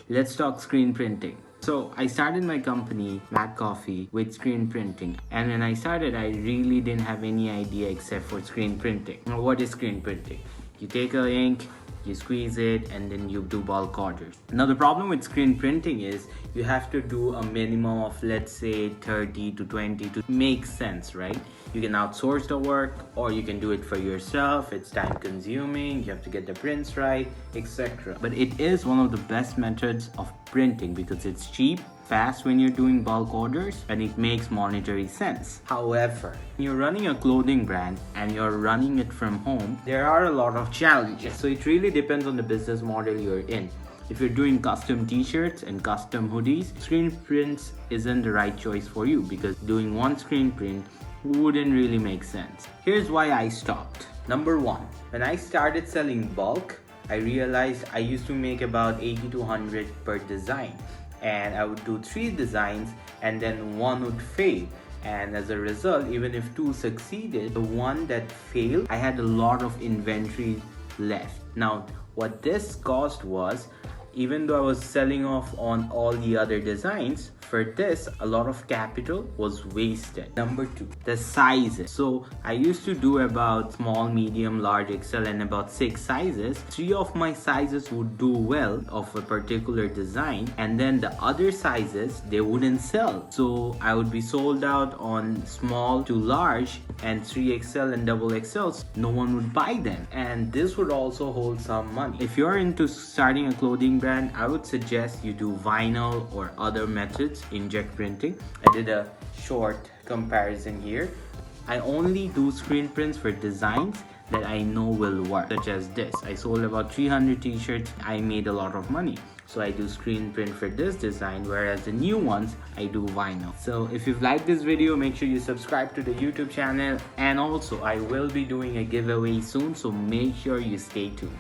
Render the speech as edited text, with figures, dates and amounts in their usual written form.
Let's talk screen printing. So I started my company, Mac Coffee, with screen printing. And when I started, I really didn't have any idea except for screen printing. Now, what is screen printing? You take a ink, you squeeze it, and then you do bulk orders. Now the problem with screen printing is you have to do a minimum of, let's say, 30 to 20 to make sense, right? You can outsource the work or you can do it for yourself. It's time consuming, you have to get the prints right, etc. But it is one of the best methods of printing because it's cheap, fast when you're doing bulk orders, and it makes monetary sense. However, when you're running a clothing brand and you're running it from home, there are a lot of challenges. So it really depends on the business model you're in. If you're doing custom t-shirts and custom hoodies, screen prints isn't the right choice for you because doing one screen print wouldn't really make sense. Here's why I stopped. Number one, when I started selling bulk, I realized I used to make about 80 to 100 per design. And I would do 3 designs and then one would fail. And as a result, even if 2 succeeded, the one that failed, I had a lot of inventory left. Now, what this caused was, even though I was selling off on all the other designs, for this, a lot of capital was wasted. Number 2, the sizes. So I used to do about small, medium, large, XL and about 6 sizes. 3 of my sizes would do well of a particular design, and then the other sizes, they wouldn't sell. So I would be sold out on small to large, and 3XL and double XLs, no one would buy them. And this would also hold some money. If you're into starting a clothing brand, I would suggest you do vinyl or other methods, inkjet printing. I did a short comparison here. I only do screen prints for designs that I know will work, such as this. I sold about 300 t-shirts. I made a lot of money. So I do screen print for this design, whereas the new ones, I do vinyl. So if you've liked this video, make sure you subscribe to the YouTube channel. And also, I will be doing a giveaway soon, so make sure you stay tuned.